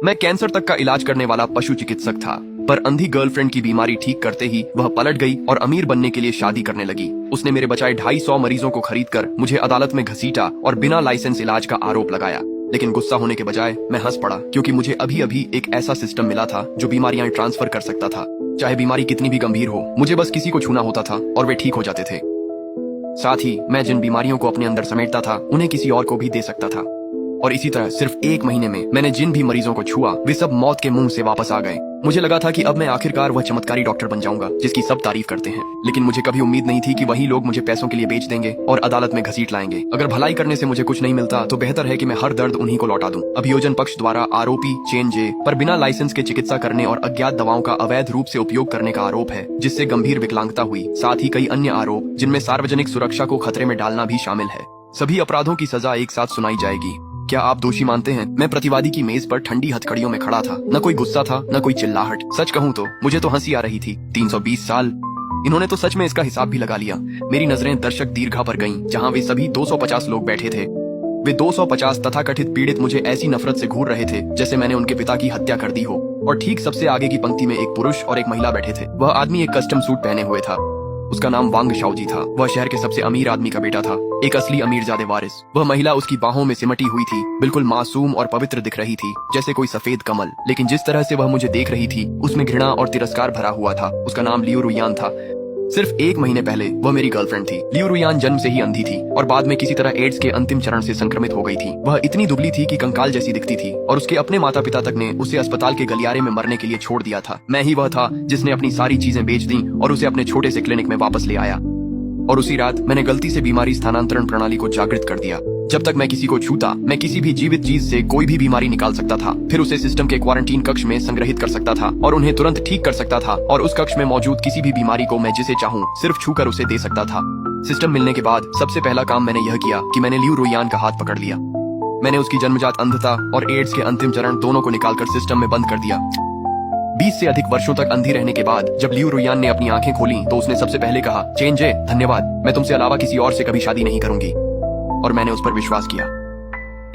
मैं कैंसर तक का इलाज करने वाला पशु चिकित्सक था, पर अंधी गर्लफ्रेंड की बीमारी ठीक करते ही वह पलट गई और अमीर बनने के लिए शादी करने लगी। उसने मेरे बचाए 250 मरीजों को खरीदकर मुझे अदालत में घसीटा और बिना लाइसेंस इलाज का आरोप लगाया। लेकिन गुस्सा होने के बजाय मैं हंस पड़ा, क्योंकि मुझे अभी अभी एक ऐसा सिस्टम मिला था जो बीमारियां ट्रांसफर कर सकता था। चाहे बीमारी कितनी भी गंभीर हो, मुझे बस किसी को छूना होता था और वे ठीक हो जाते थे। साथ ही मैं जिन बीमारियों को अपने अंदर समेटता था उन्हें किसी और को भी दे सकता था। और इसी तरह सिर्फ 1 महीने में मैंने जिन भी मरीजों को छुआ वे सब मौत के मुंह से वापस आ गए। मुझे लगा था कि अब मैं आखिरकार वह चमत्कारी डॉक्टर बन जाऊंगा जिसकी सब तारीफ करते हैं, लेकिन मुझे कभी उम्मीद नहीं थी कि वही लोग मुझे पैसों के लिए बेच देंगे और अदालत में घसीट लाएंगे। अगर भलाई करने से मुझे कुछ नहीं मिलता तो बेहतर है कि मैं हर दर्द उन्हीं को लौटा दूं। अभियोजन पक्ष द्वारा आरोपी चेन जे पर बिना लाइसेंस के चिकित्सा करने और अज्ञात दवाओं का अवैध रूप से उपयोग करने का आरोप है, जिससे गंभीर विकलांगता हुई। साथ ही कई अन्य आरोप जिनमें सार्वजनिक सुरक्षा को खतरे में डालना भी शामिल है। सभी अपराधों की सजा एक साथ सुनाई जाएगी। क्या आप दोषी मानते हैं? मैं प्रतिवादी की मेज पर ठंडी हथकड़ियों में खड़ा था। न कोई गुस्सा था, न कोई चिल्लाहट। सच कहूँ तो मुझे तो हंसी आ रही थी। 320 साल, इन्होंने तो सच में इसका हिसाब भी लगा लिया। मेरी नजरें दर्शक दीर्घा पर गईं, जहां वे सभी 250 लोग बैठे थे। वे 250 तथाकथित पीड़ित मुझे ऐसी नफरत से घूर रहे थे जैसे मैंने उनके पिता की हत्या कर दी हो। और ठीक सबसे आगे की पंक्ति में एक पुरुष और एक महिला बैठे थे। वह आदमी एक कस्टम सूट पहने हुए था। उसका नाम वांग शाओजी था। वह शहर के सबसे अमीर आदमी का बेटा था, एक असली अमीरजादे वारिस। वह महिला उसकी बाहों में सिमटी हुई थी, बिल्कुल मासूम और पवित्र दिख रही थी, जैसे कोई सफेद कमल। लेकिन जिस तरह से वह मुझे देख रही थी उसमें घृणा और तिरस्कार भरा हुआ था। उसका नाम लियू रुयान था। सिर्फ 1 महीने पहले वह मेरी गर्लफ्रेंड थी। लियू रुयान जन्म से ही अंधी थी और बाद में किसी तरह एड्स के अंतिम चरण से संक्रमित हो गई थी। वह इतनी दुबली थी कि कंकाल जैसी दिखती थी और उसके अपने माता पिता तक ने उसे अस्पताल के गलियारे में मरने के लिए छोड़ दिया था। मैं ही वह था जिसने अपनी सारी चीजें बेच दी और उसे अपने छोटे से क्लिनिक में वापस ले आया। और उसी रात मैंने गलती से बीमारी स्थानांतरण प्रणाली को जागृत कर दिया। जब तक मैं किसी को छूता, मैं किसी भी जीवित चीज से कोई भी बीमारी निकाल सकता था, फिर उसे सिस्टम के क्वारंटीन कक्ष में संग्रहित कर सकता था और उन्हें तुरंत ठीक कर सकता था। और उस कक्ष में मौजूद किसी भी बीमारी को मैं जिसे चाहूँ सिर्फ छूकर उसे दे सकता था। सिस्टम मिलने के बाद सबसे पहला काम मैंने यह किया कि मैंने लियू रुयान का हाथ पकड़ लिया। मैंने उसकी जन्मजात अंधता और एड्स के अंतिम चरण दोनों को निकालकर सिस्टम में बंद कर दिया। 20 से अधिक वर्षों तक अंधी रहने के बाद जब लियू रुयान ने अपनी आंखें खोली तो उसने सबसे पहले कहा, चेन जे, धन्यवाद, मैं तुमसे अलावा किसी और से कभी शादी नहीं करूंगी। और मैंने उस पर विश्वास किया।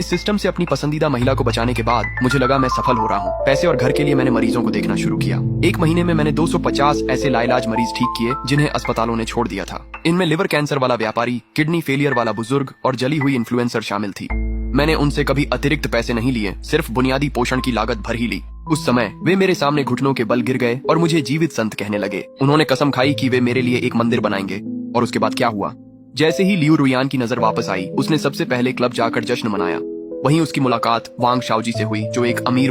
इस सिस्टम से अपनी पसंदीदा महिला को बचाने के बाद मुझे लगा मैं सफल हो रहा हूँ। पैसे और घर के लिए मैंने मरीजों को देखना शुरू किया। 1 महीने में मैंने 250 ऐसे लाइलाज मरीज ठीक किए जिन्हें अस्पतालों ने छोड़ दिया था। इनमें लिवर कैंसर वाला व्यापारी, किडनी फेलियर वाला बुजुर्ग और जली हुई इन्फ्लुएंसर शामिल थी। मैंने उनसे कभी अतिरिक्त पैसे नहीं लिए, सिर्फ बुनियादी पोषण की लागत भर ही ली। उस समय वे मेरे सामने घुटनों के बल गिर गए और मुझे जीवित संत कहने लगे। उन्होंने कसम खाई कि वे मेरे लिए एक मंदिर बनाएंगे। और उसके बाद क्या हुआ? जैसे ही लियू रुयान की नजर वापस आई, उसने सबसे पहले क्लब जाकर जश्न मनाया। वहीं उसकी मुलाकात वांग शाओजी से हुई, जो एक अमीर